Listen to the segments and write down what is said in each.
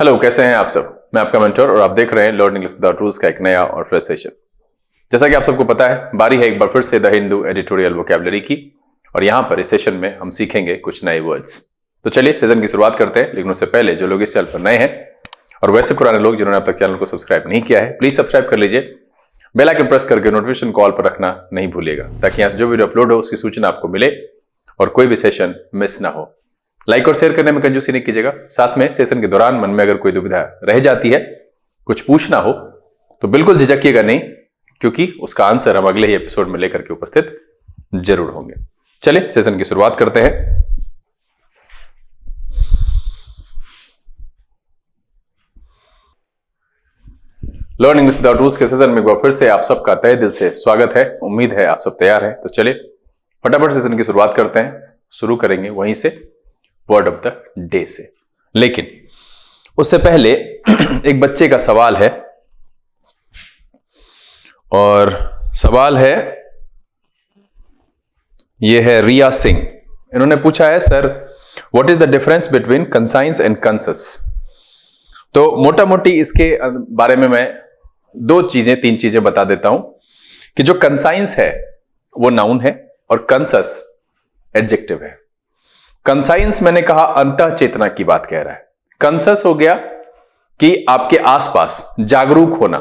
Hello, कैसे हैं आप सब। मैं आपका मेंटर और आप देख रहे हैं लर्न इंग्लिश विदाउट रूल्स का एक नया और फ्रेश सेशन। जैसा कि आप सबको पता है, बारी है एक बार फिर से द हिंदू एडिटोरियल वोकैबुलरी की, और यहाँ पर इस सेशन में हम सीखेंगे कुछ नए वर्ड्स। तो चलिए सेशन की शुरुआत करते हैं, लेकिन उससे पहले जो लोग इस चैनल पर नए हैं और वैसे पुराने लोग जिन्होंने अब तक चैनल को सब्सक्राइब नहीं किया है, प्लीज सब्सक्राइब कर लीजिए। बेल आइकन प्रेस करके नोटिफिकेशन कॉल पर रखना नहीं भूलिएगा, ताकि यहाँ से जो वीडियो अपलोड हो उसकी सूचना आपको मिले और कोई भी सेशन मिस ना हो। लाइक और शेयर करने में कंजूसी नहीं कीजिएगा। साथ में सेशन के दौरान मन में अगर कोई दुविधा रह जाती है, कुछ पूछना हो, तो बिल्कुल झिझकिएगा नहीं, क्योंकि उसका आंसर हम अगले ही एपिसोड में लेकर के उपस्थित जरूर होंगे। चलिए सेशन की शुरुआत करते हैं। लर्न इंग्लिश विदाउट रूल्स के सेशन में एक बार फिर से आप सबका तहे दिल से स्वागत है। उम्मीद है आप सब तैयार हैं। तो चलिए फटाफट सेशन की शुरुआत करते हैं। शुरू करेंगे वहीं से, वर्ड ऑफ द डे से। लेकिन उससे पहले एक बच्चे का सवाल है, और सवाल है, यह है रिया सिंह। इन्होंने पूछा है, sir what is the difference between conscience and conscious. तो मोटा मोटी इसके बारे में मैं तीन चीजें बता देता हूं कि जो कंसाइंस है वो नाउन है और कंसस एडजेक्टिव है। कंसाइंस मैंने कहा अंतः चेतना की बात कह रहा है। कंसस हो गया कि आपके आसपास जागरूक होना,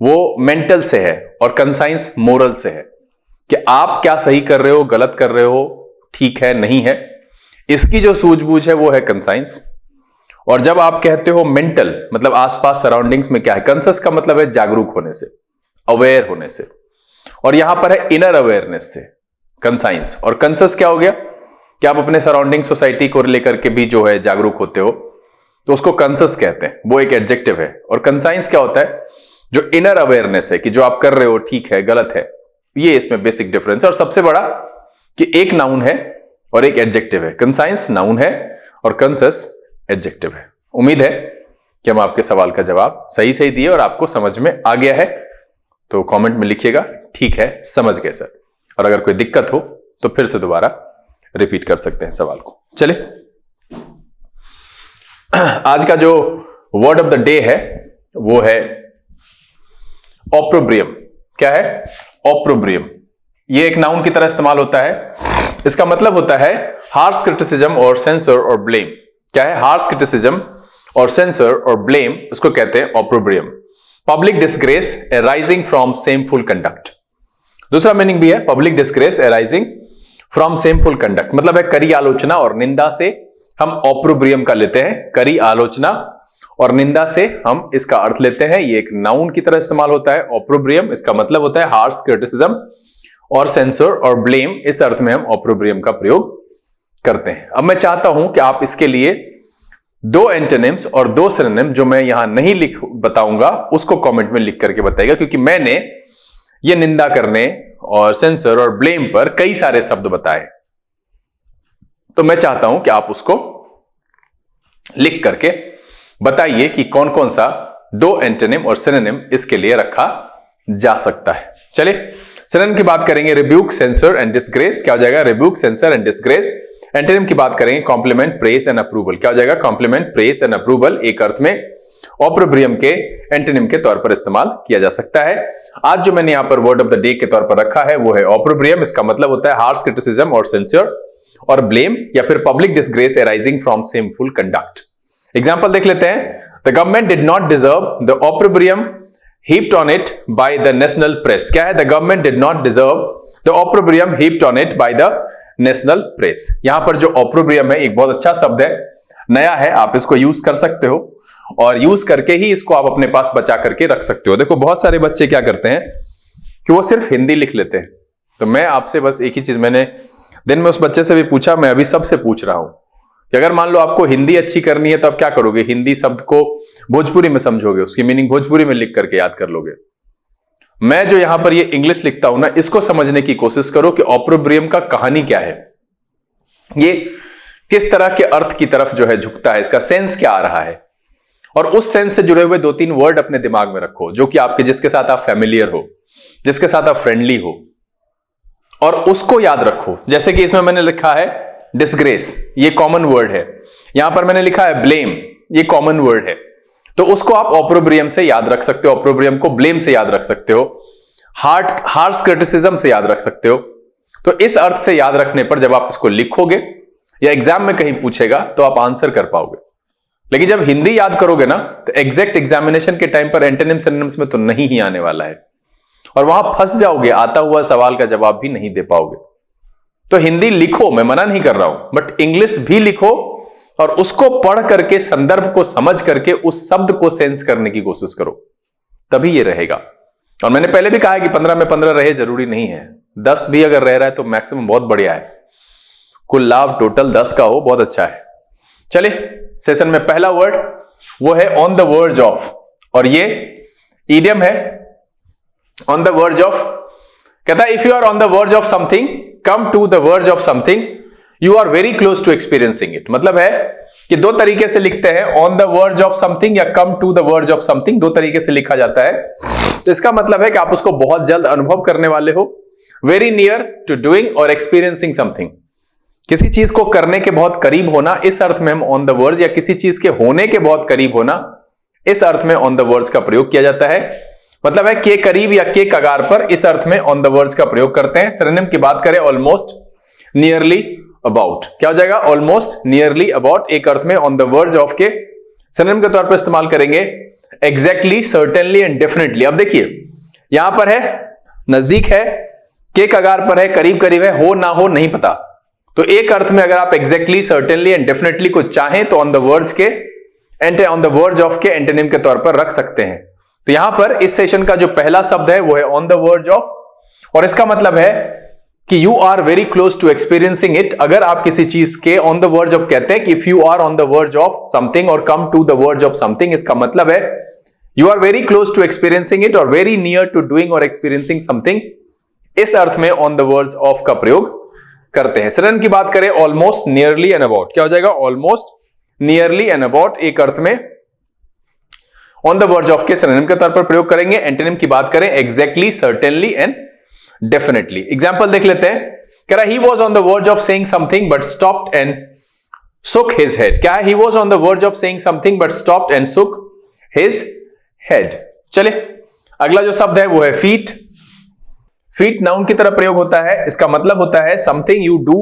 वो मेंटल से है, और कंसाइंस मोरल से है कि आप क्या सही कर रहे हो, गलत कर रहे हो, ठीक है नहीं है, इसकी जो सूझबूझ है वो है कंसाइंस। और जब आप कहते हो मेंटल, मतलब आसपास सराउंडिंग्स में क्या है, कंसस का मतलब है जागरूक होने से, अवेयर होने से, और यहां पर है इनर अवेयरनेस से कंसाइंस। और कंसस क्या हो गया कि आप अपने सराउंडिंग सोसाइटी को लेकर के भी जो है जागरूक होते हो, तो उसको कंसस कहते हैं, वो एक एडजेक्टिव है। और कंसाइंस क्या होता है, जो इनर अवेयरनेस है कि जो आप कर रहे हो ठीक है गलत है। ये इसमें बेसिक डिफरेंस है। और सबसे बड़ा कि एक नाउन है और एक एडजेक्टिव है। कंसाइंस नाउन है और कंसस एडजेक्टिव है। उम्मीद है कि हम आपके सवाल का जवाब सही सही दिए और आपको समझ में आ गया है। तो कमेंट में लिखिएगा, ठीक है समझ गए सर। और अगर कोई दिक्कत हो तो फिर से दोबारा रिपीट कर सकते हैं सवाल को। चलिए आज का जो वर्ड ऑफ द डे है वो है ऑप्रोब्रियम। क्या है? ऑप्रोब्रियम। ये एक नाउन की तरह इस्तेमाल होता है। इसका मतलब होता है हार्श क्रिटिसिज्म और सेंसर और ब्लेम। क्या है? हार्श क्रिटिसिज्म और सेंसर और ब्लेम, इसको कहते हैं ऑप्रोब्रियम। Public disgrace arising from shameful conduct. दूसरा मीनिंग भी है public disgrace arising from shameful conduct, मतलब है करी आलोचना और निंदा से हम ऑप्रोब्रियम का लेते हैं। करी आलोचना और निंदा से हम इसका अर्थ लेते हैं। ये एक नाउन की तरह इस्तेमाल होता है ऑप्रोब्रियम। इसका मतलब होता है हार्श क्रिटिसिज्म और सेंसर और ब्लेम, इस अर्थ में हम ऑप्रोब्रियम का प्रयोग करते हैं। अब मैं चाहता हूं कि आप इसके लिए दो एंटोनिम्स और दो सिनोनिम जो मैं यहां नहीं बताऊंगा उसको कमेंट में लिख करके बताइएगा, क्योंकि मैंने ये निंदा करने और सेंसर और ब्लेम पर कई सारे शब्द बताए। तो मैं चाहता हूं कि आप उसको लिख करके बताइए कि कौन कौन सा दो एंटोनिम और सिनोनिम इसके लिए रखा जा सकता है। चलिए सिनोनिम की बात करेंगे, रिब्यूक, सेंसर एंड डिसग्रेस। क्या हो जाएगा? Rebuke, sensor and disgrace. Antonym की बात करेंगे कॉम्प्लीमेंट, प्रेज एंड अप्रूवल। क्या हो जाएगा? कॉम्प्लीमेंट, प्रेज एंड अप्रूवल एक अर्थ में ऑप्रोब्रियम के एंटोनिम के तौर पर इस्तेमाल किया जा सकता है। आज जो मैंने यहां पर वर्ड ऑफ द डे के तौर पर रखा है वो है ऑप्रोब्रियम। इसका मतलब होता है हार्श क्रिटिसिज्म और सेंसर और ब्लेम, या फिर public disgrace arising from shameful conduct. Example देख लेते हैं। The government did not deserve the ऑप्रोब्रियम heaped on it by the national press। क्या है? The government did not deserve the opprobrium heaped on it by the national press। यहां पर जो opprobrium है एक बहुत अच्छा शब्द है, नया है, आप इसको यूज कर सकते हो और यूज करके ही इसको आप अपने पास बचा करके रख सकते हो। देखो बहुत सारे बच्चे क्या करते हैं कि वो सिर्फ हिंदी लिख लेते हैं। तो मैं आपसे बस एक ही चीज मैंने दिन में उस बच्चे से भी पूछा, मैं अभी सबसे पूछ रहा हूं कि अगर मान लो आपको हिंदी अच्छी करनी है तो आप क्या करोगे? हिंदी शब्द को भोजपुरी में समझोगे, उसकी मीनिंग भोजपुरी में लिख करके याद कर लोगे। मैं जो यहां पर ये इंग्लिश लिखता हूं ना, इसको समझने की कोशिश करो कि ऑप्रोब्रियम का कहानी क्या है, ये किस तरह के अर्थ की तरफ जो है झुकता है, इसका सेंस क्या आ रहा है। और उस सेंस से जुड़े हुए दो तीन वर्ड अपने दिमाग में रखो जो कि आपके, जिसके साथ आप फेमिलियर हो, जिसके साथ आप फ्रेंडली हो, और उसको याद रखो। जैसे कि इसमें मैंने लिखा है डिसग्रेस, ये कॉमन वर्ड है। यहां पर मैंने लिखा है ब्लेम, ये कॉमन वर्ड है, तो उसको आप ऑप्रोब्रियम से याद रख सकते हो, ऑप्रोब्रियम को ब्लेम से याद रख सकते हो, हार्श क्रिटिसिज्म से याद रख सकते हो। तो इस अर्थ से याद रखने पर जब आप इसको लिखोगे या एग्जाम में कहीं पूछेगा तो आप आंसर कर पाओगे। लेकिन जब हिंदी याद करोगे ना तो एग्जैक्ट एग्जामिनेशन के टाइम पर एंटोनिम सिनोनिम्स में तो नहीं ही आने वाला है और वहां फंस जाओगे, आता हुआ सवाल का जवाब भी नहीं दे पाओगे। तो हिंदी लिखो, मैं मना नहीं कर रहा हूं, बट इंग्लिश भी लिखो और उसको पढ़ करके, संदर्भ को समझ करके उस शब्द को सेंस करने की कोशिश करो, तभी ये रहेगा। और मैंने पहले भी कहा है कि 15 में 15 रहे जरूरी नहीं है, 10 भी अगर रह रहा है तो मैक्सिमम बहुत बढ़िया है, कुल लाभ टोटल 10 का हो, बहुत अच्छा है। चलिए सेशन में पहला वर्ड वो है ऑन द वर्ज ऑफ, और ये ईडियम है ऑन द वर्ज ऑफ। कहता है if you are on the verge of something, come to the verge of something, you are very close to experiencing it. मतलब है कि दो तरीके से लिखते हैं, on the verge of something या come to the verge of something, दो तरीके से लिखा जाता है। तो इसका मतलब है कि आप उसको बहुत जल्द अनुभव करने वाले हो, वेरी नियर टू डूइंग और एक्सपीरियंसिंग समथिंग, किसी चीज को करने के बहुत करीब होना, इस अर्थ में हम ऑन द वर्ज, या किसी चीज के होने के बहुत करीब होना, इस अर्थ में ऑन द वर्ज का प्रयोग किया जाता है। मतलब है के करीब या के कगार पर, इस अर्थ में ऑन द वर्ज का प्रयोग करते हैं। सिनोनिम की बात करें ऑलमोस्ट, नियरली, अबाउट, क्या हो जाएगा? ऑलमोस्ट, नियरली, अबाउट, एक अर्थ में ऑन द वर्ज ऑफ के सिनोनिम के तौर पर इस्तेमाल करेंगे एग्जैक्टली, सर्टेनली एंड डेफिनेटली। अब देखिए यहां पर है नजदीक है, के कगार पर है, करीब करीब है, हो ना हो नहीं पता। तो एक अर्थ में अगर आप एग्जैक्टली, सर्टेनली एंड डेफिनेटली को चाहें तो ऑन द वर्ज के ऑन द वर्ज ऑफ के एंटोनिम के तौर पर रख सकते हैं। तो यहां पर इस सेशन का जो पहला शब्द है वो है ऑन द वर्ज ऑफ, और इसका मतलब है कि you are very close to experiencing it. अगर आप किसी चीज के ऑन द वर्ज ऑफ कहते हैं कि if you are on the verge of something और come to the verge of something, इसका मतलब है you are very close to experiencing it और वेरी नियर टू डूइंग और एक्सपीरियंसिंग समथिंग, इस अर्थ में ऑन द वर्ज ऑफ का प्रयोग करते हैं। सिनोनिम की बात करें ऑलमोस्ट, नियरली एंड अबाउट, क्या हो जाएगा? ऑलमोस्ट, नियरली एंड अबाउट, एक अर्थ में ऑन द वर्ज ऑफ के सिनोनिम के तौर पर प्रयोग करेंगे। एंटोनिम की बात करें exactly, certainly and definitely. Example देख लेते हैं। कह रहा he was on the verge of saying something but stopped and सुक हिज हेड। क्या है? He was on the verge of saying something but stopped and सुक हिज हेड। चले अगला जो शब्द है वो है फीट। फीट नाउन की तरह प्रयोग होता है, इसका मतलब होता है something you do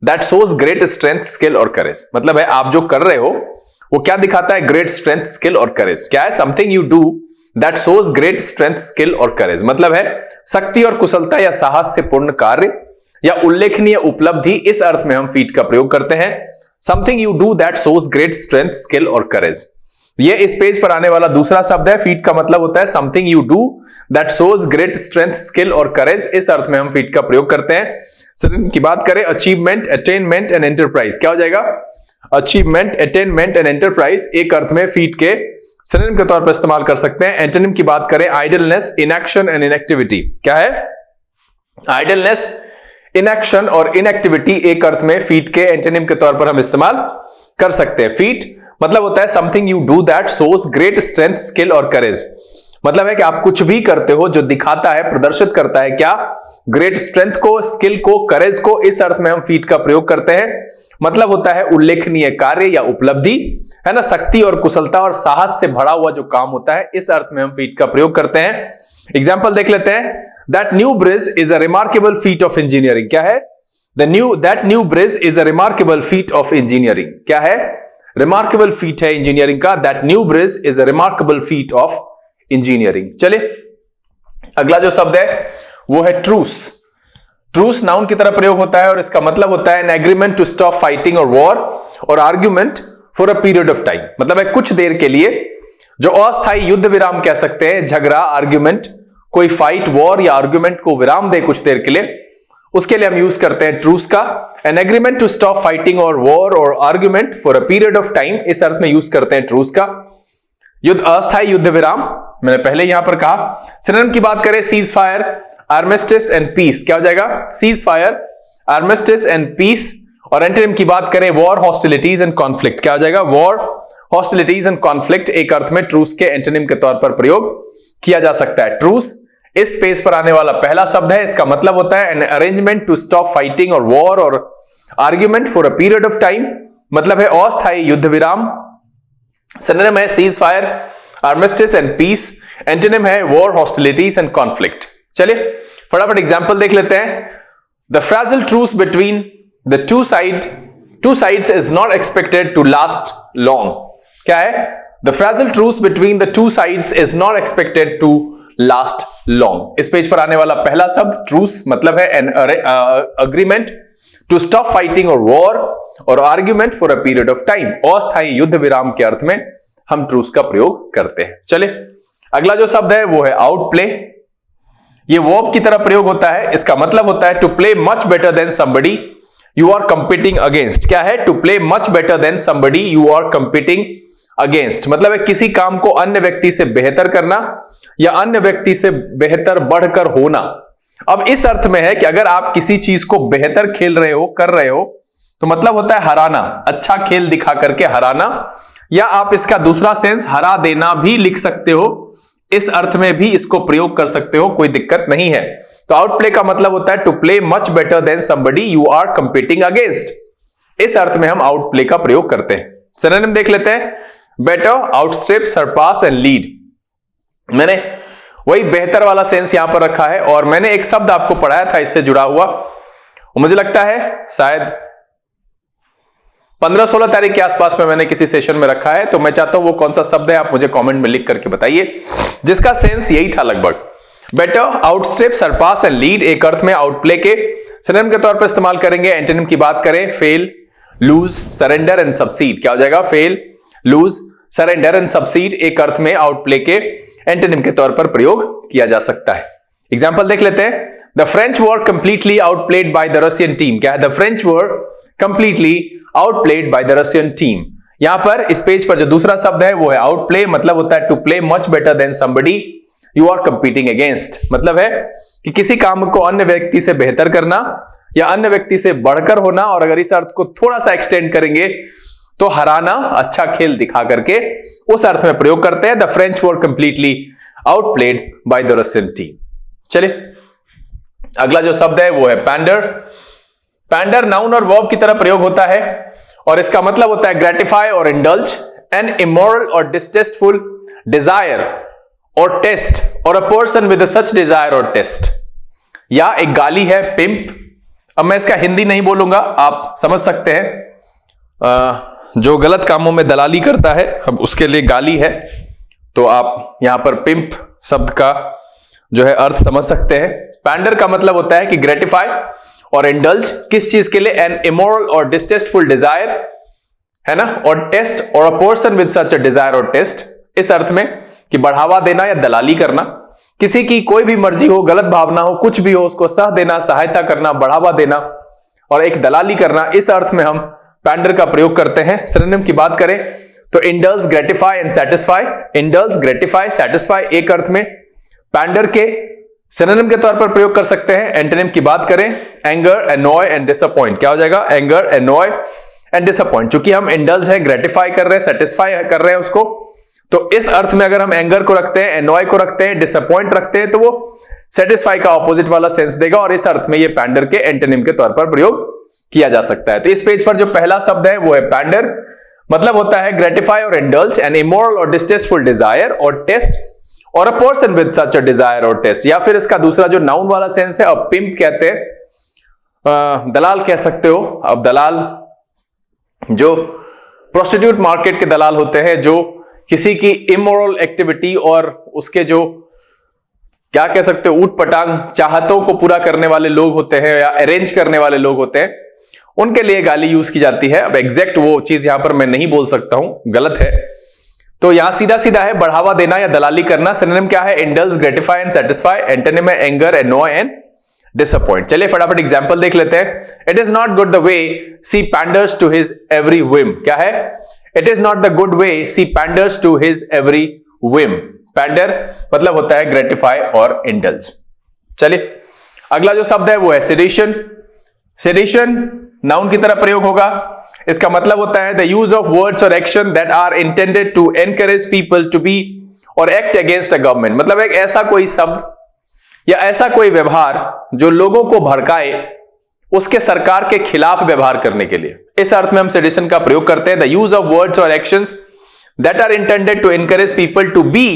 that shows great strength, skill और करेज। मतलब है आप जो कर रहे हो वो क्या दिखाता है? ग्रेट स्ट्रेंथ, स्किल और करेज। क्या है? Something you do that shows great strength, skill और करेज। मतलब है शक्ति और कुशलता या साहस से पूर्ण कार्य या उल्लेखनीय उपलब्धि, इस अर्थ में हम फीट का प्रयोग करते हैं। Something you do that shows great strength, skill और करेज, ये इस पेज पर आने वाला दूसरा शब्द है। फीट का मतलब होता है something you do that shows great strength, skill और करेज, इस अर्थ में हम फीट का प्रयोग करते हैं। सिनोनिम की बात करें अचीवमेंट, अटेनमेंट एंड एंटरप्राइज, क्या हो जाएगा? अचीवमेंट, अटेनमेंट एंड एंटरप्राइज, एक अर्थ में फीट के सिनोनिम के तौर पर इस्तेमाल कर सकते हैं। एंटोनिम की बात करें आइडलनेस, इनएक्शन एंड इनएक्टिविटी, क्या है? आइडलनेस, इनएक्शन और इनएक्टिविटी, एक अर्थ में फीट के एंटोनिम के तौर पर हम इस्तेमाल कर सकते हैं। फीट मतलब होता है something you do that shows great strength, skill और करेज। मतलब है कि आप कुछ भी करते हो जो दिखाता है, प्रदर्शित करता है क्या? ग्रेट स्ट्रेंथ को, स्किल को, करेज को, इस अर्थ में हम फीट का प्रयोग करते हैं। मतलब होता है उल्लेखनीय कार्य या उपलब्धि, है ना, शक्ति और कुशलता और साहस से भरा हुआ जो काम होता है, इस अर्थ में हम फीट का प्रयोग करते हैं। एग्जाम्पल देख लेते हैं। That new bridge is a remarkable feet of engineering, क्या है? That new bridge is a remarkable feet of engineering, क्या है? रिमार्केबल फीट है इंजीनियरिंग का। That new bridge is a remarkable feet of engineering. चलिए अगला जो शब्द है वो है ट्रूस। ट्रूस नाउन की तरह प्रयोग होता है और इसका मतलब होता है an agreement to stop fighting और वॉर और argument for a period of time. मतलब है कुछ देर के लिए, जो अस्थायी युद्ध विराम कह सकते हैं, झगड़ा, आर्ग्यूमेंट, कोई फाइट, वॉर या आर्ग्यूमेंट को विराम दे कुछ देर के लिए, उसके लिए हम यूज करते हैं ट्रूस का। An agreement to stop fighting और वॉर और argument for a period of time, इस अर्थ में यूज करते हैं ट्रूस का। युद्ध, अस्थायी युद्ध विराम, मैंने पहले यहां पर कहा। सिनोनिम की बात करें cease fire, armistice and peace, क्या हो जाएगा? Cease fire, armistice and peace. और एंटोनिम की बात करें वॉर, हॉस्टिलिटीज एंड कॉन्फ्लिक्ट, क्या हो जाएगा? वॉर, हॉस्टिलिटीज एंड कॉन्फ्लिक्ट, एक अर्थ में ट्रूस के एंटोनिम के तौर पर प्रयोग किया जा सकता है। ट्रूस इस पेज पर आने वाला पहला शब्द है, इसका मतलब होता है an arrangement to stop fighting और वॉर और argument for a period of time. मतलब है अस्थायी युद्ध विराम, सिनोनिम है cease fire, armistice and peace. Antonym है वॉर, हॉस्टिलिटीज एंड कॉन्फ्लिक्ट। चलिए फटाफट एग्जांपल देख लेते हैं। The fragile truce between the two sides is not expected to last long. क्या है? The fragile truce between the two sides is not expected to last long. इस page पर आने वाला पहला शब्द ट्रूस मतलब है an agreement to stop fighting और वॉर और argument for a period of time. अस्थायी युद्ध विराम के अर्थ में हम ट्रूस का प्रयोग करते हैं। चलिए अगला जो शब्द है वो है आउट प्ले। ये वर्ब की तरह प्रयोग होता है। इसका मतलब होता है to play much better than somebody you are competing against. क्या है? To play much better than somebody you are competing against मतलब है किसी काम को अन्य व्यक्ति से बेहतर करना या अन्य व्यक्ति से बेहतर बढ़कर होना। अब इस अर्थ में है कि अगर आप किसी चीज को बेहतर खेल रहे हो, कर रहे हो, तो मतलब होता है हराना, अच्छा खेल दिखा करके हराना, या आप इसका दूसरा सेंस हरा देना भी लिख सकते हो। इस अर्थ में भी इसको प्रयोग कर सकते हो, कोई दिक्कत नहीं है। तो आउट प्ले का मतलब होता है to play much better than somebody you are competing against. इस अर्थ में हम आउट प्ले का प्रयोग करते हैं। सिनोनिम देख लेते हैं। Better, outstrip, surpass and lead. मैंने वही बेहतर वाला सेंस यहां पर रखा है और मैंने एक शब्द आपको पढ़ाया था इससे जुड़ा हुआ, मुझे लगता है शायद 15-16 तारीख के आसपास में मैंने किसी सेशन में रखा है। तो मैं चाहता हूं वो कौन सा शब्द है आप मुझे कमेंट में लिख करके बताइए, जिसका सेंस यही था लगभग। Better, outstrip, surpass and lead एक अर्थ में आउट प्ले के सिनोनिम के तौर पर इस्तेमाल करेंगे। एंटोनिम की बात करें, फेल, लूज, सरेंडर एंड सबसीड। क्या हो जाएगा? फेल, लूज, सरेंडर एंड सबसीड एक अर्थ में आउट प्ले के एंटोनिम के तौर पर प्रयोग किया जा सकता है। एग्जाम्पल देख लेते हैं। The French were completely outplayed by the Russian team. क्या है? The French were completely outplayed by the Russian team. यहां पर इस पेज पर जो दूसरा शब्द है वो है आउट प्ले, मतलब होता है to play much better than somebody you are competing against. मतलब है कि किसी काम को अन्य व्यक्ति से बेहतर करना या अन्य व्यक्ति से बढ़कर होना, और अगर इस अर्थ को थोड़ा सा एक्सटेंड करेंगे तो हराना, अच्छा खेल दिखा करके उस अर्थ में प्रयोग करते हैं। The French were completely outplayed by the Russian team. चलिए अगला जो शब्द है वो है पैंडर। पैंडर नाउन और वर्ब की तरह प्रयोग होता है और इसका मतलब होता है ग्रेटिफाई और इंडल्ज एन इमोरल और डिस्टेस्टफुल डिजायर और टेस्ट और a person with such desire और टेस्ट। या एक गाली है पिंप। अब मैं इसका हिंदी नहीं बोलूंगा, आप समझ सकते हैं। जो गलत कामों में दलाली करता है अब उसके लिए गाली है, तो आप यहां पर पिंप शब्द का जो है अर्थ समझ सकते हैं। पैंडर का मतलब होता है कि ग्रेटिफाई और इंडल्ज किस चीज के लिए? एन इमोरल और डिस्टेस्टफुल डिजायर, है ना, और टेस्ट और a person with such a desire और टेस्ट, इस अर्थ में कि बढ़ावा देना या दलाली करना। किसी की कोई भी मर्जी हो, गलत भावना हो, कुछ भी हो, उसको सह देना, सहायता करना, बढ़ावा देना और एक दलाली करना, इस अर्थ में हम पैंडर का प्रयोग करते हैं। सिनोनिम की बात करें तो indulge, gratify and satisfy. Indulge, gratify, satisfy एक अर्थ में पैंडर के सिनोनिम के तौर पर प्रयोग कर सकते हैं। एंटोनिम की बात करें, एंगर, एनॉय एंड डिसअपॉइंट। क्या हो जाएगा? Anger, annoy and disappoint. चूंकि हम इंडल्ज है, ग्रेटिफाई कर रहे हैं, सेटिस्फाई कर रहे हैं उसको, तो इस अर्थ में अगर हम एंगर को रखते हैं, एनॉय को रखते हैं, डिसअपॉइंट रखते हैं, तो वो सेटिस्फाई का ऑपोजिट वाला सेंस देगा और इस अर्थ में ये पैंडर के एंटोनिम के तौर पर प्रयोग किया जा सकता है। तो इस पेज पर जो पहला शब्द है वो है पैंडर, मतलब होता है ग्रेटिफाई और इंडल्ज एन इमोरल और डिस्टेस्टफुल डिजायर और टेस्ट और a person with such a desire और टेस्ट। या फिर इसका दूसरा जो नाउन वाला सेंस है, अब पिंप कहते हैं, दलाल कह सकते हो। अब दलाल जो प्रोस्टिट्यूट मार्केट के दलाल होते हैं, जो किसी की इमोरल एक्टिविटी और उसके जो क्या कह सकते हो ऊट पटांग चाहतों को पूरा करने वाले लोग होते हैं या अरेंज करने वाले लोग होते हैं, उनके लिए गाली यूज की जाती है। अब एग्जैक्ट वो चीज यहां पर मैं नहीं बोल सकता हूं, गलत है। तो यहां सीधा सीधा है बढ़ावा देना या दलाली करना। सिनोनिम क्या है? Indulge, gratify and satisfy. Antonym है एंगर, एनॉय एंड डिसअपॉइंट। चलिए फटाफट एग्जांपल देख लेते हैं। It is not good the way she panders to his every whim. क्या है? It is not the good way she panders to his every whim. Pander मतलब होता है ग्रेटिफाई और इंडल्ज। चलिए अगला जो शब्द है वो है सेडिशन। सेडिशन नाउन की तरह प्रयोग होगा। इसका मतलब होता है द यूज ऑफ वर्ड्स और action that are intended to encourage people to be और एक्ट अगेंस्ट अ गवर्नमेंट। मतलब एक ऐसा कोई शब्द या ऐसा कोई व्यवहार जो लोगों को भड़काए उसके सरकार के खिलाफ व्यवहार करने के लिए, इस अर्थ में हम सेडिशन का प्रयोग करते हैं। द यूज ऑफ वर्ड्स और actions that are intended to encourage people to be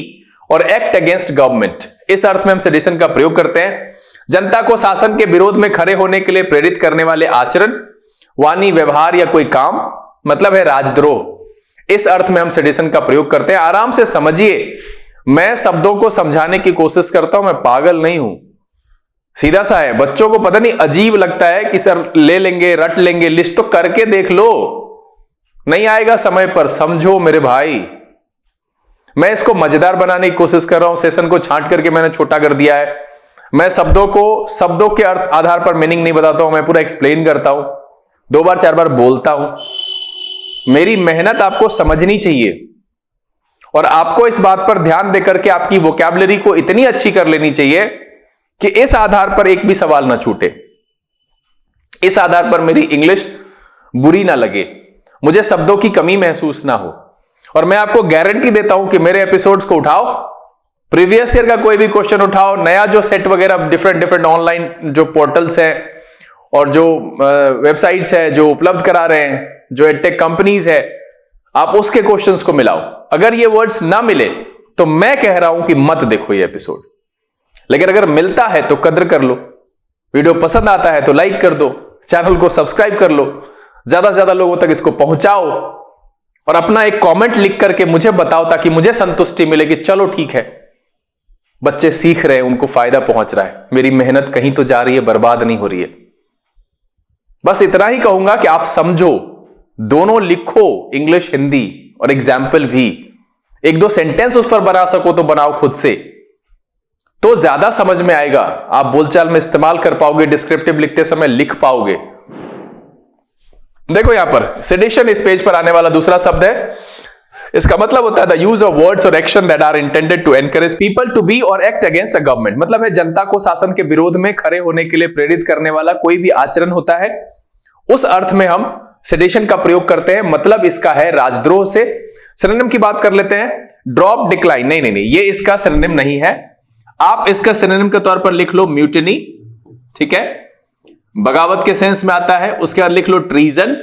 और एक्ट अगेंस्ट गवर्नमेंट। इस अर्थ में हम सेडिशन का प्रयोग करते हैं, जनता को शासन के विरोध में खड़े होने के लिए प्रेरित करने वाले आचरण, वाणी, व्यवहार या कोई काम, मतलब है राजद्रोह। इस अर्थ में हम सेडिशन का प्रयोग करते हैं। आराम से समझिए, मैं शब्दों को समझाने की कोशिश करता हूं, मैं पागल नहीं हूं, सीधा सा है। बच्चों को पता नहीं अजीब लगता है कि सर ले लेंगे, रट लेंगे, लिस्ट तो करके देख लो, नहीं आएगा समय पर, समझो मेरे भाई। मैं इसको मजेदार बनाने की कोशिश कर रहा हूं, सेशन को छांट करके मैंने छोटा कर दिया है। मैं शब्दों के अर्थ आधार पर मीनिंग नहीं बताता हूं, मैं पूरा एक्सप्लेन करता हूं, 2 बार 4 बार बोलता हूं। मेरी मेहनत आपको समझनी चाहिए और आपको इस बात पर ध्यान देकर के आपकी वोकैबुलरी को इतनी अच्छी कर लेनी चाहिए कि इस आधार पर एक भी सवाल ना छूटे, इस आधार पर मेरी इंग्लिश बुरी ना लगे, मुझे शब्दों की कमी महसूस ना हो। और मैं आपको गारंटी देता हूं कि मेरे एपिसोड्स को उठाओ, प्रीवियस ईयर का कोई भी क्वेश्चन उठाओ, नया जो सेट वगैरह डिफरेंट ऑनलाइन जो पोर्टल्स हैं और जो वेबसाइट्स है जो उपलब्ध करा रहे हैं, जो एडटेक कंपनीज है, आप उसके क्वेश्चंस को मिलाओ। अगर ये वर्ड्स ना मिले तो मैं कह रहा हूं कि मत देखो ये एपिसोड, लेकिन अगर मिलता है तो कद्र कर लो, वीडियो पसंद आता है तो लाइक कर दो, चैनल को सब्सक्राइब कर लो, ज्यादा से ज्यादा लोगों तक इसको पहुंचाओ और अपना एक कमेंट लिख करके मुझे बताओ, ताकि मुझे संतुष्टि मिले कि चलो ठीक है, बच्चे सीख रहे हैं, उनको फायदा पहुंच रहा है, मेरी मेहनत कहीं तो जा रही है, बर्बाद नहीं हो रही है। बस इतना ही कहूंगा कि आप समझो, दोनों लिखो, इंग्लिश हिंदी, और एग्जाम्पल भी, 1-2 सेंटेंस उस पर बना सको तो बनाओ खुद से, तो ज्यादा समझ में आएगा, आप बोलचाल में इस्तेमाल कर पाओगे, डिस्क्रिप्टिव लिखते समय लिख पाओगे। देखो यहां पर सेडिशन इस पेज पर आने वाला दूसरा शब्द है, इसका मतलब होता है द यूज ऑफ वर्ड्स और action that are intended to encourage people to be और एक्ट अगेंस्ट अ गवर्नमेंट। मतलब है जनता को शासन के विरोध में खड़े होने के लिए प्रेरित करने वाला कोई भी आचरण होता है, उस अर्थ में हम सेडिशन का प्रयोग करते हैं। मतलब इसका है राजद्रोह से। सिनोनिम की बात कर लेते हैं, ड्रॉप, डिक्लाइन। नहीं, ये इसका सिनोनिम नहीं है, आप इसका सिनोनिम के तौर पर लिख लो म्यूटिनी, ठीक है, बगावत के सेंस में आता है। उसके बाद लिख लो ट्रीजन,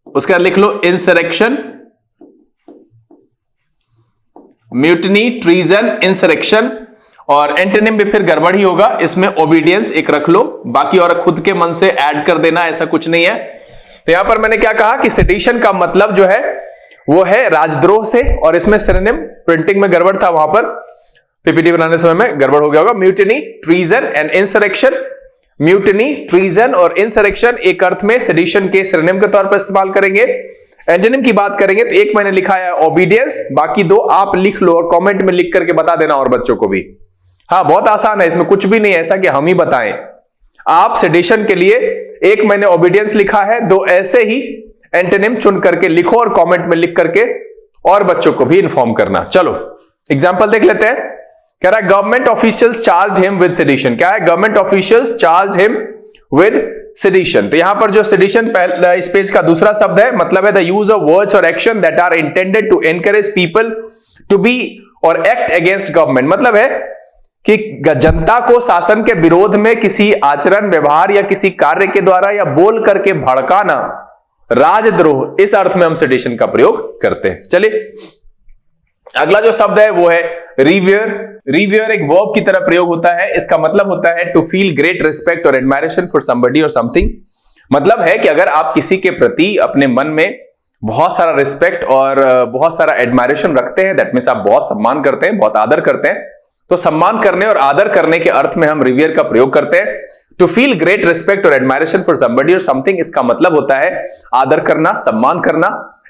उसके बाद लिख लो इंसरेक्शन, म्यूटिनी, ट्रीजन, इंसरेक्शन। और एंटोनिम भी फिर गड़बड़ ही होगा, इसमें ओबीडियंस एक रख लो, बाकी और खुद के मन से ऐड कर देना, ऐसा कुछ नहीं है। तो यहां पर मैंने क्या कहा कि सेडिशन का मतलब जो है वो है राजद्रोह से, और इसमें सिनोनिम प्रिंटिंग में गड़बड़ था, वहां पर पीपीटी बनाने समय में गड़बड़ हो गया होगा। Mutiny, treason and insurrection. Mutiny, treason और इंसरेक्शन एक अर्थ में सेडिशन के सिनोनिम के तौर पर इस्तेमाल करेंगे। एंटोनिम की बात करेंगे तो एक मैंने लिखा है ओबीडियंस, बाकी 2 आप लिख लो और कमेंट में लिख करके बता देना, और बच्चों को भी। हाँ, बहुत आसान है, इसमें कुछ भी नहीं ऐसा कि हम ही बताएं। आप सेडिशन के लिए एक मैंने ओबीडियंस लिखा है, 2 ऐसे ही एंटोनिम चुन करके लिखो और कमेंट में लिख करके और बच्चों को भी इन्फॉर्म करना। चलो एग्जांपल देख लेते हैं। कह रहा है government officials charge him with sedition. क्या है? Government officials charge him with sedition. तो यहां पर जो सेडिशन इस पेज का दूसरा शब्द है, मतलब है द यूज ऑफ वर्ड्स और action that are intended to encourage people to be और एक्ट अगेंस्ट गवर्नमेंट। मतलब है कि जनता को शासन के विरोध में किसी आचरण, व्यवहार या किसी कार्य के द्वारा या बोल करके भड़काना, राजद्रोह, इस अर्थ में हम सेडिशन का प्रयोग करते हैं। चलिए अगला जो शब्द है वो है रिवियर। रिवियर एक वर्ब की तरह प्रयोग होता है। इसका मतलब होता है टू फील ग्रेट रिस्पेक्ट और एडमायरेशन फॉर समबडी और समथिंग। मतलब है कि अगर आप किसी के प्रति अपने मन में बहुत सारा रिस्पेक्ट और बहुत सारा एडमायरेशन रखते हैं, दैट मींस आप बहुत सम्मान करते हैं, बहुत आदर करते हैं, तो सम्मान करने और आदर करने के अर्थ में हम रिवियर का प्रयोग करते हैं। टू फील ग्रेट रिस्पेक्ट और एडमायरेशन फॉर समबडी और समथिंग, इसका मतलब होता है आदर करना, सम्मान करना।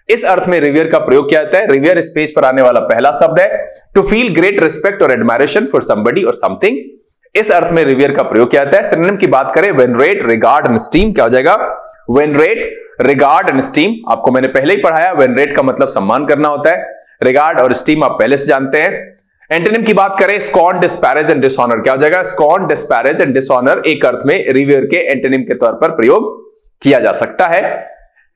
इस अर्थ में रिवियर का प्रयोग किया जाता है। रिवियर इस पेज पर आने वाला पहला शब्द है। टू फील ग्रेट रिस्पेक्ट और एडमायरेशन फॉर समबडी और समथिंग, इस अर्थ में रिवियर का प्रयोग किया जाता है। सिनोनिम की बात करें, वेनरेट, रिगार्ड एंड स्टीम, क्या हो जाएगा? Venerate, regard and steam. आपको मैंने पहले ही पढ़ाया, वेनरेट का मतलब सम्मान करना होता है, रिगार्ड और स्टीम आप पहले से जानते हैं। एंटोनिम की बात करें, स्कॉर्न, डिस्पैरेज एंड डिसऑनर, क्या हो जाएगा? स्कॉर्न, डिस्पैरेज एंड डिसऑनर एक अर्थ में रिवियर के एंटोनिम के तौर पर प्रयोग किया जा सकता है।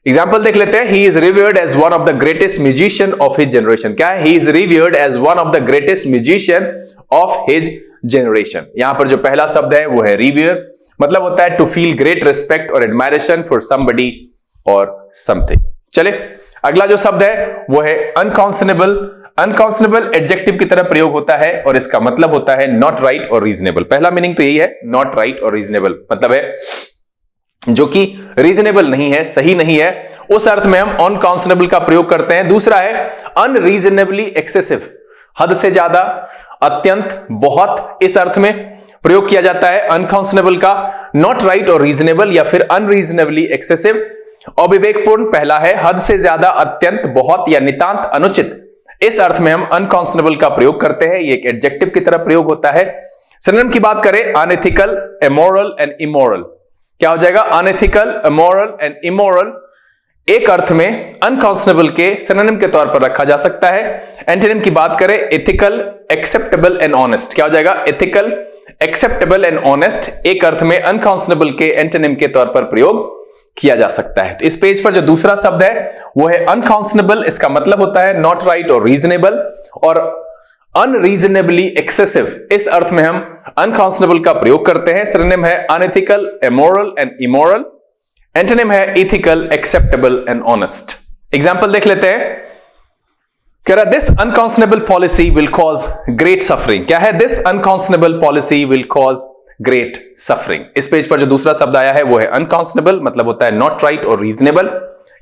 एग्जाम्पल देख लेते हैं। He is revered as one of the greatest musician of his generation. क्या है? He is revered as one of the greatest musician of his generation. यहां पर जो पहला शब्द है वो है रिवियर, मतलब होता है टू फील ग्रेट रिस्पेक्ट और एडमायरेशन फॉर समबडी और समथिंग। चले अगला जो शब्द है वो है अनकॉन्सनेबल। अनकॉन्सनेबल एडजेक्टिव की तरह प्रयोग होता है और इसका मतलब होता है नॉट राइट और रीजनेबल। पहला मीनिंग तो यही है, नॉट राइट और रीजनेबल मतलब है जो कि रीजनेबल नहीं है, सही नहीं है, उस अर्थ में हम अनकॉन्सनेबल का प्रयोग करते हैं। दूसरा है अनरीजनेबली एक्सेसिव, हद से ज्यादा, अत्यंत, बहुत, इस अर्थ में प्रयोग किया जाता है अनकॉन्सनेबल का। नॉट राइट और रीजनेबल या फिर अनरीजनेबली एक्सेसिव, अविवेकपूर्ण पहला है, हद से ज्यादा, अत्यंत, बहुत या नितांत अनुचित, इस अर्थ में हम अनकॉन्सनेबल का प्रयोग करते हैं। ये एक एडजेक्टिव की तरह प्रयोग होता है। सिनोनिम की बात करें अनएथिकल, इमोरल एंड इमोरल, क्या हो जाएगा? अनएथिकल, इमोरल एंड इमोरल एक अर्थ में अनकॉन्सनेबल के सिनोनिम के तौर पर रखा जा सकता है। एंटोनिम की बात करें एथिकल, एक्सेप्टेबल एंड ऑनेस्ट, क्या हो जाएगा? एथिकल, एक्सेप्टेबल एंड ऑनेस्ट एक अर्थ में अनकॉन्सनेबल के एंटोनिम के तौर पर प्रयोग किया जा सकता है। तो इस पेज पर जो दूसरा शब्द है वो है अनकॉन्सनेबल, इसका मतलब होता है नॉट राइट और रीजनेबल, और अनरीजनेबली एक्सेसिव इस अर्थ में हम अनकॉन्सनेबल का प्रयोग करते हैं। सिनोनिम है unethical, immoral and immoral, antonym है ethical, acceptable and honest. Example देख लेते हैं। कह रहा this unconscionable policy will cause great suffering, क्या है? This unconscionable policy will cause great suffering. इस पेज पर जो दूसरा शब्द आया है वो है अनकॉन्सनेबल, मतलब होता है नॉट राइट और रीजनेबल,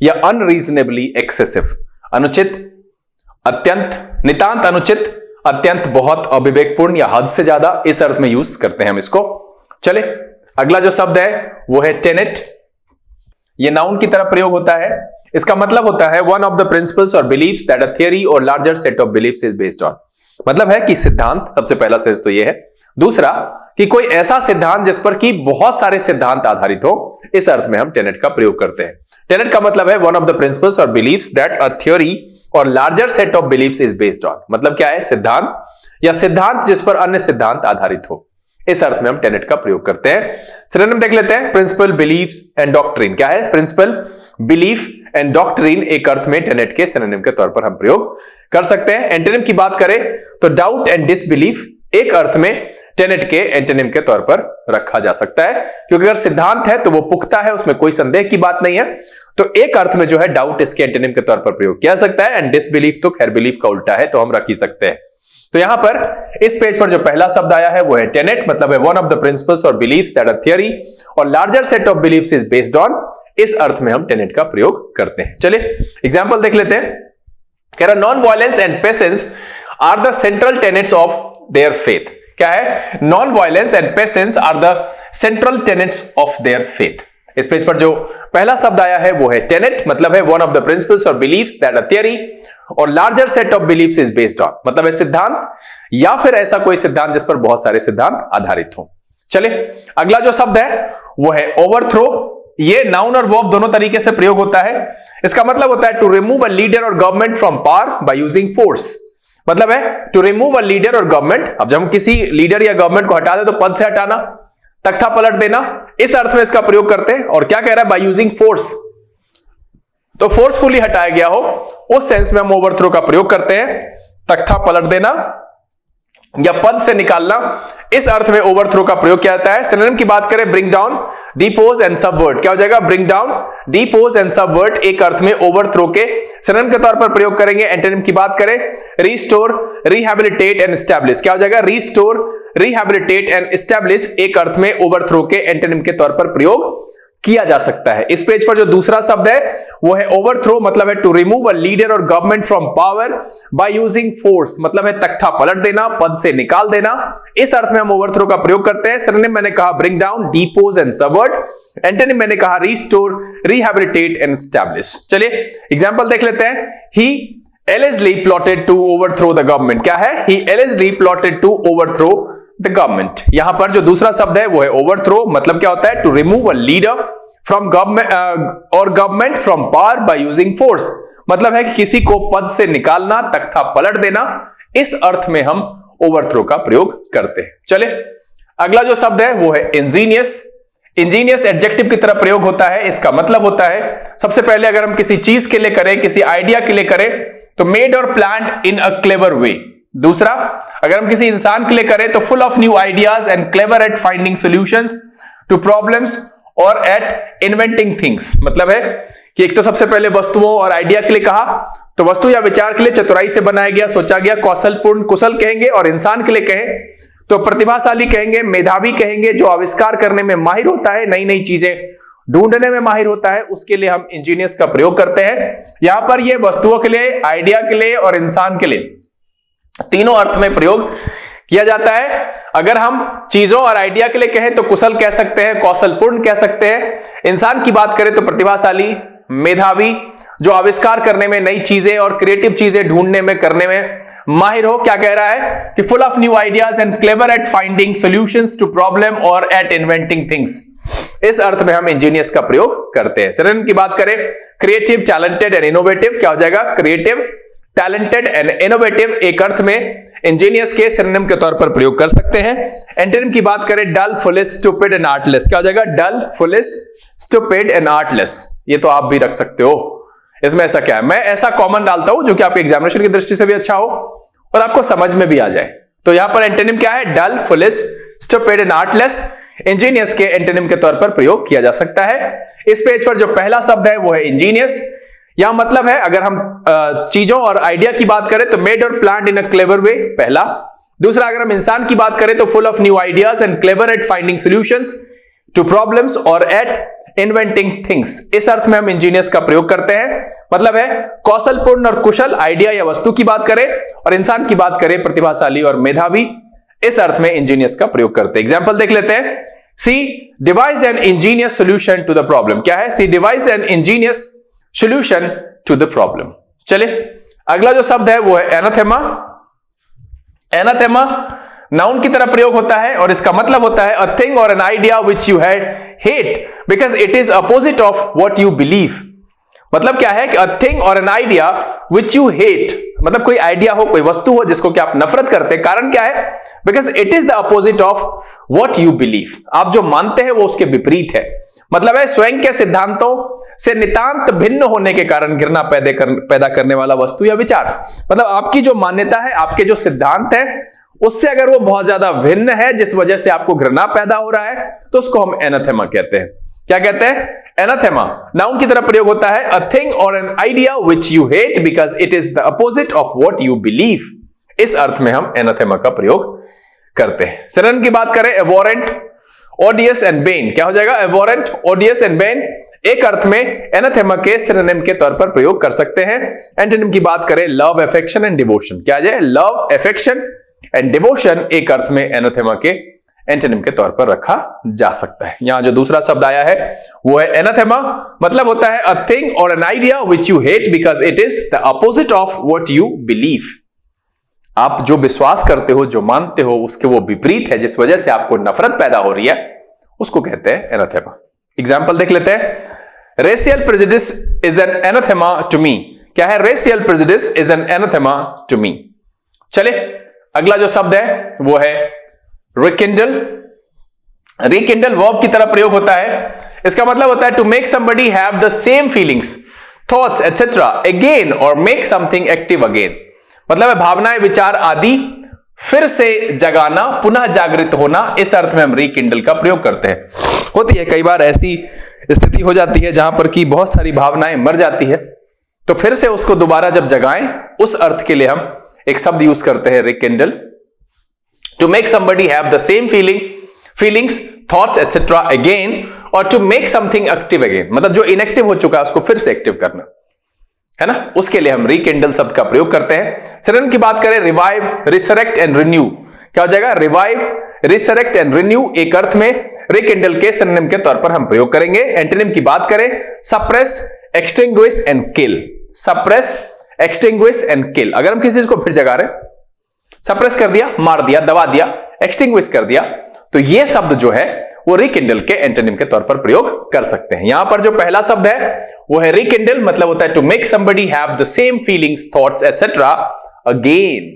या अनरीजनेबली एक्सेसिव, अनुचित, अत्यंत, नितांत अनुचित, अत्यंत, बहुत, अविवेकपूर्ण या हद से ज्यादा, इस अर्थ में यूज करते हैं हम इसको। चले अगला जो शब्द है वो है टेनेट। ये नाउन की तरह प्रयोग होता है। इसका मतलब होता है वन ऑफ द प्रिंसिपल्स और बिलीव्स दैट अ थियरी और larger set of believes is based on, मतलब है कि सिद्धांत, सबसे पहला सेंस तो ये है। दूसरा कि कोई ऐसा सिद्धांत जिस पर कि बहुत सारे सिद्धांत आधारित हो, इस अर्थ में हम टेनेट का प्रयोग करते हैं। टेनेट का मतलब है वन ऑफ द प्रिंसिपल्स और बिलीव्स दैट अ थ्योरी और larger set of believes is based on, मतलब क्या है? सिद्धांत या सिद्धांत जिस पर अन्य सिद्धांत आधारित हो, इस अर्थ में हम टेनेट का प्रयोग करते हैं। सिनोनिम देख लेते हैं। प्रिंसिपल, बिलीव्स एंड डॉक्ट्रिन, क्या है? प्रिंसिपल, बिलीफ एंड डॉक्ट्रिन एक अर्थ में टेनेट के सिनोनिम के तौर पर हम प्रयोग कर सकते हैं। एंटोनिम की बात करें तो डाउट एंड डिसबिलीफ एक अर्थ में टेनेट के एंटोनिम के तौर पर रखा जा सकता है, क्योंकि अगर सिद्धांत है तो वो पुख्ता है, उसमें कोई संदेह की बात नहीं है, तो एक अर्थ में जो है डाउट इसके एंटोनिम के तौर पर प्रयोग किया सकता है। एंड डिसबिलीफ तो खैर बिलीफ का उल्टा है, तो हम रख ही सकते हैं। तो यहां पर इस पेज पर जो पहला शब्द आया है वो है टेनेट, मतलब है वन ऑफ द प्रिंसिपल्स और बिलीव्स दैट अ थियरी और larger set of believes is based on, इस अर्थ में हम टेनेट का प्रयोग करते हैं। चलिए एग्जांपल देख लेते हैं। कह रहा non violence and patience are the central tenets of their faith, क्या है? Non violence and patience are the central tenets of their faith. इस पेज पर जो पहला शब्द आया है वो है टेनेट, मतलब है वन ऑफ द प्रिंसिपल्स और बिलीव्स दैट अ थियरी और larger set of believes is based on, मतलब है सिद्धांत या फिर ऐसा कोई सिद्धांत जिस पर बहुत सारे सिद्धांत आधारित हो। चले अगला जो शब्द है वो है ओवरथ्रो। ये नाउन और वर्ब दोनों तरीके से प्रयोग होता है। इसका मतलब होता है टू रिमूव अ लीडर और government from power by using force, मतलब है टू रिमूव अ लीडर और गवर्नमेंट। अब जब हम किसी लीडर या गवर्नमेंट को हटा दे तो पद से हटाना, तख्ता पलट देना, इस अर्थ में इसका प्रयोग करते हैं। और क्या कह रहा है? बाय यूजिंग फोर्स, तो फोर्सफुली हटाया गया हो, उस सेंस में हम ओवरथ्रो का प्रयोग करते हैं। तख्ता पलट देना या पद से निकालना, इस अर्थ में ओवरथ्रो का प्रयोग किया जाता है। सिनोनिम की बात करें bring down, depots and subvert, क्या हो जाएगा? Bring down, depots and subvert एक अर्थ में ओवरथ्रो के सिनोनिम के तौर पर प्रयोग करेंगे। एंटोनिम की बात करें रिस्टोर, रिहैबिलिटेट एंड एस्टैब्लिश, क्या हो जाएगा? रिस्टोर, रिहैबिलिटेट एंड एस्टैब्लिश एक अर्थ में ओवरथ्रो के एंटोनिम के तौर पर प्रयोग किया जा सकता है। इस पेज पर जो दूसरा शब्द है वो है ओवरथ्रो, मतलब है टू रिमूव अ लीडर और government from power by using force, मतलब है तख्ता पलट देना, पद से निकाल देना, इस अर्थ में हम ओवरथ्रो का प्रयोग करते हैं। सिनोनिम मैंने कहा bring down, depots and subvert, antonym मैंने कहा रिस्टोर, रिहैबिलिटेट एंड एस्टैब्लिश। चलिए एग्जांपल देख लेते हैं। ही allegedly plotted to overthrow the government, क्या है? He allegedly plotted to overthrow the government। यहां पर जो दूसरा शब्द है वो है overthrow, मतलब क्या होता है? To remove a leader from government और government from power by using force, मतलब है कि किसी को पद से निकालना, तख्ता पलट देना, इस अर्थ में हम overthrow का प्रयोग करते हैं। चले अगला जो शब्द है वो है ingenious। इंजीनियस एडजेक्टिव की तरह प्रयोग होता है। इसका मतलब होता है, सबसे पहले अगर हम किसी चीज के लिए करें, किसी आइडिया के लिए करें तो मेड और प्लान्ड इन अ क्लेवर वे। दूसरा, अगर हम किसी इंसान के लिए करें तो full of new ideas and clever at finding solutions to problems और एट इन्वेंटिंग थिंग्स, मतलब है कि एक तो सबसे पहले वस्तुओं और आइडिया के लिए कहा, तो वस्तु या विचार के लिए चतुराई से बनाया गया, सोचा गया, कौशलपूर्ण, कुशल कहेंगे, और इंसान के लिए कहें तो प्रतिभाशाली कहेंगे, मेधावी कहेंगे, जो आविष्कार करने में माहिर होता है, नई नई चीजें ढूंढने में माहिर होता है, उसके लिए हम इंजीनियर्स का प्रयोग करते हैं। यहां पर ये वस्तुओं के लिए, आइडिया के लिए और इंसान के लिए तीनों अर्थ में प्रयोग किया जाता है। अगर हम चीजों और आइडिया के लिए कहें तो कुशल कह सकते हैं, कौशलपूर्ण कह सकते हैं। इंसान की बात करें तो प्रतिभाशाली, मेधावी, जो आविष्कार करने में, नई चीजें और क्रिएटिव चीजें ढूंढने में, करने में माहिर हो। क्या कह रहा है कि full of new ideas and clever at finding solutions to problem और एट इन्वेंटिंग थिंग्स। इस अर्थ में हम इंजीनियर्स का प्रयोग करते हैं। सिनोनिम की बात करें, क्रिएटिव, टैलेंटेड एंड इनोवेटिव, क्या हो जाएगा? क्रिएटिव, टैलेंटेड एंड इनोवेटिव एक अर्थ में इंजीनियर्स के सिनोनिम के तौर पर प्रयोग कर सकते हैं। एंटोनिम की बात करें, डल, फुलिश, स्टूपिड एंड आर्टलेस, क्या हो जाएगा? डल, फुलिश, स्टूपिड एंड आर्टलेस। ये तो आप भी रख सकते हो। इसमें ऐसा क्या है, मैं ऐसा कॉमन डालता हूं जो कि आपके एग्जामिनेशन की दृष्टि से भी अच्छा हो और आपको समझ में भी आ जाए। तो यहां पर एंटोनिम क्या है? Dull, foolish, stupid and artless ingenious के एंटोनिम के तौर पर प्रयोग किया जा सकता है। इस पेज पर जो पहला शब्द है वो है इंजीनियर्स। यहां मतलब है, अगर हम चीजों और आइडिया की बात करें तो मेड और प्लान्ड इन अ क्लेवर वे, पहला। दूसरा, अगर हम इंसान की बात करें तो full of new ideas and clever at finding solutions to problems और एट इन्वेंटिंग थिंग्स। इस अर्थ में हम इंजीनियर्स का प्रयोग करते हैं। मतलब है कौशलपूर्ण और कुशल, आइडिया या वस्तु की बात करें, और इंसान की बात करें प्रतिभाशाली और मेधावी, इस अर्थ में इंजीनियर्स का प्रयोग करते हैं। एग्जाम्पल देख लेते हैं। She devised an ingenious solution to the problem, क्या है? She devised an ingenious solution to the problem. चलिए अगला जो शब्द है वो है एनाथेमा। एनाथेमा नाउन की तरह प्रयोग होता है और इसका मतलब होता है अ थिंग और an idea which you hate because it is opposite of what you believe. मतलब क्या है कि अ थिंग और an idea which you hate, मतलब कोई आइडिया हो, कोई वस्तु हो जिसको कि आप नफरत करते हैं। कारण क्या है? Because it is the opposite of what you believe. आप जो मानते हैं वो उसके विपरीत है। मतलब है स्वयं के सिद्धांतों से नितांत भिन्न होने के कारण घृणा पैदा करने वाला वस्तु या विचार। मतलब आपकी जो मान्यता है, आपके जो सिद्धांत है, उससे अगर वो बहुत ज्यादा भिन्न है जिस वजह से आपको घृणा पैदा हो रहा है, तो उसको हम एनाथेमा कहते हैं। क्या कहते हैं? एनाथेमा। नाउन की तरह प्रयोग होता है अ थिंग और an idea which you hate because it is the opposite of what you believe. इस अर्थ में हम एनाथेमा का प्रयोग करते हैं। सिनोनिम की बात करें, एबोरेंट, ओडियस एंड बेन, क्या हो जाएगा? एबोरेंट, ओडियस एंड बेन एक अर्थ में एनाथेमा के सिनोनिम के तौर पर प्रयोग कर सकते हैं। एंटोनिम की बात करें, लव, अफेक्शन एंड डिवोशन, क्या है? लव, अफेक्शन एंड डिवोशन एक अर्थ में एनाथेमा के एंटोनिम के तौर पर रखा जा सकता है। यहां जो दूसरा शब्द आया है वो है एनाथेमा। मतलब होता है अ थिंग और an idea which you hate because it is the opposite of what you believe. आप जो विश्वास करते हो, जो मानते हो, उसके वो विपरीत है, जिस वजह से आपको नफरत पैदा हो रही है, उसको कहते हैं एनाथेमा। एग्जाम्पल देख लेते हैं। Racial prejudice is an anathema to me, क्या है? Racial prejudice is an anathema to me. चले अगला जो शब्द है वो है रिकिंडल। रिकिंडल वर्ब की तरह प्रयोग होता है। इसका मतलब होता है to make somebody have the same feelings, thoughts etcetera again और मेक समथिंग एक्टिव अगेन। मतलब है भावनाएं, विचार आदि फिर से जगाना, पुनः जागृत होना। इस अर्थ में हम रिकिंडल का प्रयोग करते हैं। होती है कई बार ऐसी स्थिति हो जाती है जहां पर कि बहुत सारी भावनाएं मर जाती है, तो फिर से उसको दोबारा जब जगाएं, उस अर्थ के लिए हम एक शब्द यूज करते हैं rekindle. To make somebody have the same feelings, thoughts etcetera again, और to make something active again, मतलब जो इनएक्टिव हो चुका है उसको फिर से एक्टिव करना, है ना? उसके लिए हम रिकिंडल शब्द का प्रयोग करते हैं। सिनोनिम की बात करें, रिवाइव, रिसरेक्ट एंड रिन्यू, क्या हो जाएगा? रिवाइव, रिसरेक्ट एंड रिन्यू एक अर्थ में रिकिंडल के सिनोनिम के तौर पर हम प्रयोग करेंगे। एंटोनिम की बात करें, suppress, extinguish and kill. Suppress, extinguish and kill. अगर हम किसी चीज को फिर जगा रहे, सप्रेस कर दिया, मार दिया, दबा दिया, एक्सटिंग्विश कर दिया, तो ये शब्द जो है वो रिकिंडल के एंटोनिम के तौर पर प्रयोग कर सकते हैं। यहां पर जो पहला शब्द है वो है रिकिंडल, मतलब होता है to make somebody have the same feelings, thoughts etcetera again,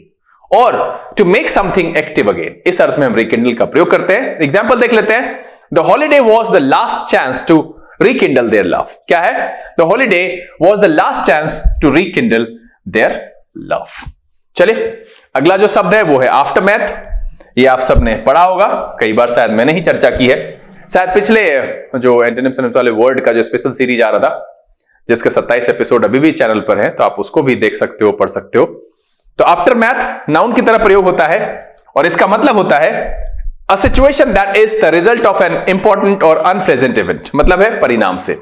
और to make something active again. इस अर्थ में हम रिकिंडल का प्रयोग करते हैं। एग्जाम्पल देख लेते हैं। The holiday was the last chance to rekindle their love, क्या है? The holiday was the last chance to rekindle their love। चलिए अगला जो शब्द है वो है आफ्टरमैथ। ये आप सबने पढ़ा होगा, कई बार शायद मैंने ही चर्चा की है, शायद पिछले जो एंटोनिम सिनोनिम्स वाले वर्ड का जो स्पेशल सीरीज आ रहा था, जिसके 27 एपिसोड अभी भी चैनल पर है, तो आप उसको भी देख सकते हो, पढ़ सकते हो। तो आफ्टर मैथ नाउन की तरह प्रयोग होता है और इसका मतलब होता है a situation that is the result of an important और अनप्लेजेंट इवेंट। मतलब है परिणाम से,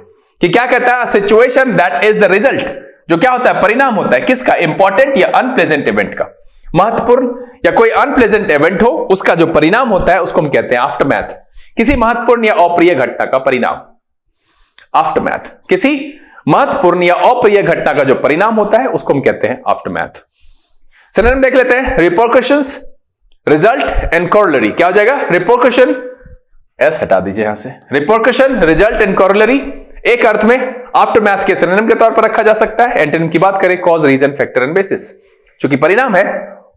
कि क्या कहता है, situation that is the result, जो क्या होता है, परिणाम होता है किसका, इंपॉर्टेंट या अनप्लेजेंट इवेंट का। महत्वपूर्ण या कोई अनप्लेजेंट इवेंट हो, उसका जो परिणाम होता है उसको हम कहते हैं आफ्टर मैथ। किसी महत्वपूर्ण या अप्रिय घटना का परिणाम, आफ्टर मैथ। किसी महत्वपूर्ण या अप्रिय घटना का जो परिणाम होता है उसको हम कहते हैं आफ्टर मैथ। सिनोनिम देख लेते हैं, रिपरकशंस, रिजल्ट एंड कॉरोलरी। क्या हो जाएगा, रिपरकशन, एस हटा दीजिए यहां से, रिपरकशन, रिजल्ट एंड कॉरोलरी एक अर्थ में आफ्टर मैथ के सिनोनिम के तौर पर रखा जा सकता है। एंटोनिम की बात करें, cause, reason, factor and basis. चूंकि परिणाम है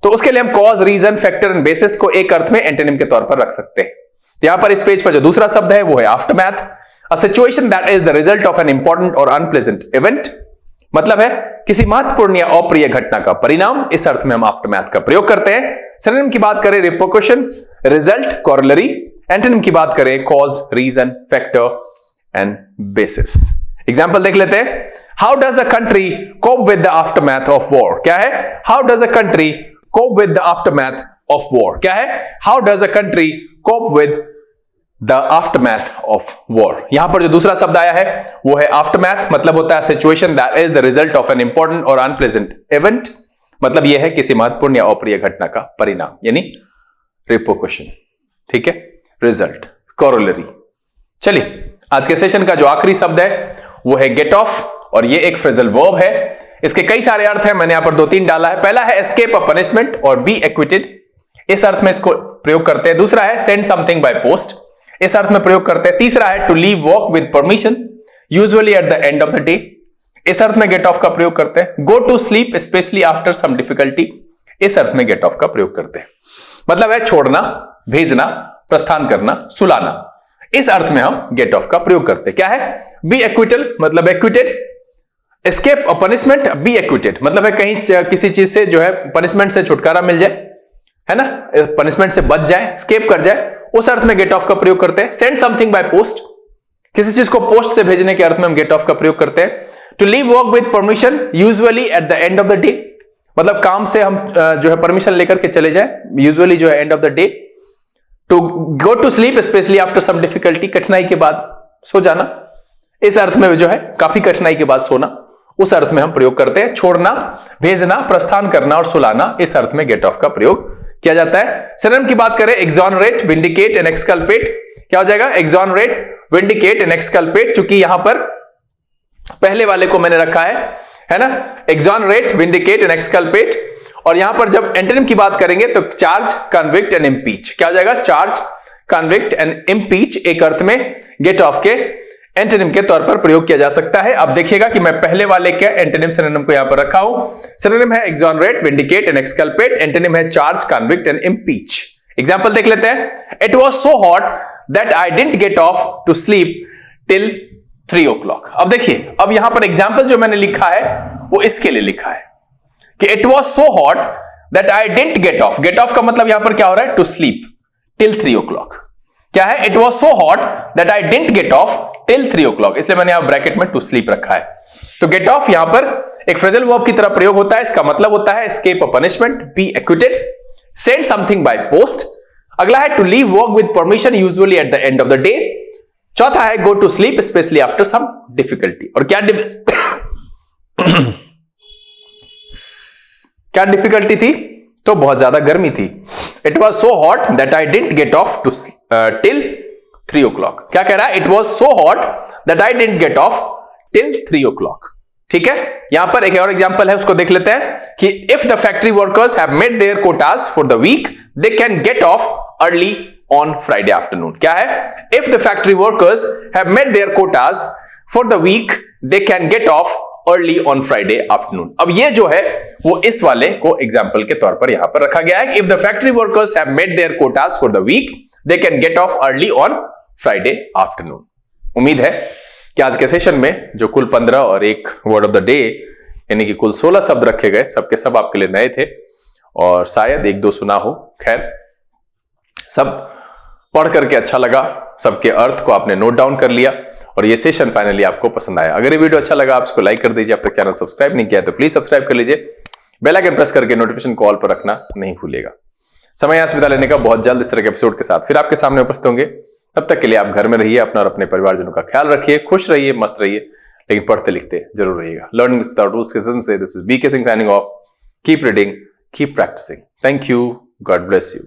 तो उसके लिए हम cause, reason, factor and basis को एक अर्थ में एंटोनिम के तौर पर रख सकते हैं। यहां पर इस पेज पर जो दूसरा शब्द है वो है after math. A situation that is the result of an important और अनप्लेजेंट इवेंट, मतलब है किसी महत्वपूर्ण या अप्रिय घटना का परिणाम। इस अर्थ में हम आफ्टर मैथ का प्रयोग करते हैं। सिनोनिम की बात करें, रिपरकशन, रिजल्ट, कॉरोलरी। एंटोनिम की बात करें, cause, reason, factor and basis. Example देख लेते हैं। How does a country cope with the aftermath of war. क्या है, how does a country cope with the aftermath of war. क्या है, how does a country cope with the aftermath of war. यहां पर जो दूसरा शब्द आया है वो है आफ्टरमैथ, मतलब होता है situation that is the result of an important और अनप्लेजेंट इवेंट। मतलब यह है किसी महत्वपूर्ण या अप्रिय घटना का परिणाम, यानी रिपरकशन। ठीक है, रिजल्ट, कॉरोलरी। चलिए, आज के सेशन का जो आखिरी शब्द है वो है गेट ऑफ, और ये एक फ्रेजल वर्ब है। इसके कई सारे अर्थ हैं, मैंने यहां पर 2-3 डाला है। पहला है एस्केप अ पनिशमेंट और बी एक्विटेड, इस अर्थ में इसको प्रयोग करते हैं। दूसरा है सेंड समथिंग बाय पोस्ट, इस अर्थ में प्रयोग करते हैं। तीसरा है to leave work with permission, usually at the end of the day, इस अर्थ में गेट ऑफ का प्रयोग करते हैं। Go to sleep specially after some difficulty, इस अर्थ में गेट ऑफ का प्रयोग करते हैं। मतलब है छोड़ना, भेजना, प्रस्थान करना, सुलाना, इस अर्थ में हम गेट ऑफ का प्रयोग करते हैं। क्या है, बी एक्विटल, मतलब acquitted. Escape a punishment, be acquitted, मतलब है कहीं किसी चीज से जो है पनिशमेंट से छुटकारा मिल जाए, है ना, पनिशमेंट से बच जाए, स्केप कर जाए, उस अर्थ में गेट ऑफ का प्रयोग करते हैं। सेंड समथिंग बाय पोस्ट, किसी चीज को पोस्ट से भेजने के अर्थ में हम गेट ऑफ का प्रयोग करते हैं। To leave work with permission, usually at the end of the day, मतलब काम से हम जो है परमिशन लेकर के चले जाए, यूजुअली जो है end of the day. To go to sleep specially after some difficulty, कठिनाई के बाद सो जाना, इस अर्थ में जो है काफी कठिनाई के बाद सोना, उस अर्थ में हम प्रयोग करते हैं। छोड़ना, भेजना, प्रस्थान करना और सुलाना, इस अर्थ में गेट ऑफ का प्रयोग किया जाता है। सिनोनिम की बात करें, एक्सोनरेट, विंडिकेट एंड एक्सकल्पेट। क्या हो जाएगा, एक्सोनरेट, विंडिकेट एंड एक्सकल्पेट। चूंकि यहां पर पहले वाले को मैंने रखा है ना, एक्सोनरेट, विंडिकेट एंड एक्सकल्पेट। और यहां पर जब एंटोनिम की बात करेंगे तो चार्ज, कन्विक्ट एंड इम्पीच। क्या हो जाएगा, चार्ज, कन्विक्ट एंड इम्पीच, एक अर्थ में गेट ऑफ के एंटोनिम के तौर पर प्रयोग किया जा सकता है। अब देखिएगा कि मैं पहले वाले के एंटोनिम सिनोनिम को यहां पर रखा हूं। सिनोनिम है exonerate, vindicate and exculpate, antonym है charge, convict and impeach. Example देख लेते हैं। It was so hot that I didn't get off to sleep till 3 o'clock। अब देखिए, अब यहां पर एग्जांपल जो मैंने लिखा है वो इसके लिए लिखा है कि it was so hot that I didn't get off. Get off का मतलब यहां पर क्या हो रहा है, टू स्लीप टिल 3 o'clock। क्या है, it was so hot that I didn't get off till 3 o'clock, इसलिए मैंने यहां ब्रैकेट में टू स्लीप रखा है। तो गेट ऑफ यहां पर एक फ्रेजल वर्ब की तरह प्रयोग होता है। इसका मतलब होता है escape a punishment, be acquitted, send something by post. अगला है to leave work with permission, usually at the end of the day. चौथा है go to sleep specially after some difficulty. और क्या क्या डिफिकल्टी थी, तो बहुत ज्यादा गर्मी थी। It was so hot that I didn't get off to till 3 o'clock। क्या कह रहा है, it was so hot that I didn't get off till 3 o'clock। ठीक है, यहां पर एक और एग्जांपल है, उसको देख लेते हैं कि if the factory workers have made their quotas for the week, they can get off early on Friday afternoon. क्या है, if the factory workers have made their quotas for the week, they can get off early on Friday afternoon. अब ये जो है वो इस वाले को एग्जांपल के तौर पर यहां पर रखा गया है। If the factory workers have made their quotas for the week, they can get off early on Friday afternoon. उम्मीद है कि आज के सेशन में जो कुल 15 और एक वर्ड ऑफ द डे यानी कि कुल 16 शब्द रखे गए, सबके सब आपके लिए नए थे और शायद 1-2 सुना हो। खैर, सब पढ़ करके अच्छा लगा, सबके अर्थ को आपने नोट डाउन कर लिया और ये सेशन फाइनली आपको पसंद आया। अगर ये वीडियो अच्छा लगा आप इसको लाइक कर दीजिए। अब तक चैनल सब्सक्राइब नहीं किया तो प्लीज सब्सक्राइब कर लीजिए। बेल आइकन प्रेस करके नोटिफिकेशन कॉल पर रखना नहीं भूलिएगा। समय यहां से विदा लेने का, बहुत जल्द इस तरह के एपिसोड के साथ फिर आपके सामने उपस्थित होंगे। तब तक के लिए आप घर में रहिए, अपना और अपने परिवारजनों का ख्याल रखिए, खुश रहिए, मस्त रहिए, लेकिन पढ़ते लिखते जरूर रहिएगा। लर्निंग विदाउट रूल्स के सेशन से this is BK Singh signing off. Keep reading, keep practicing. Thank you, God bless you.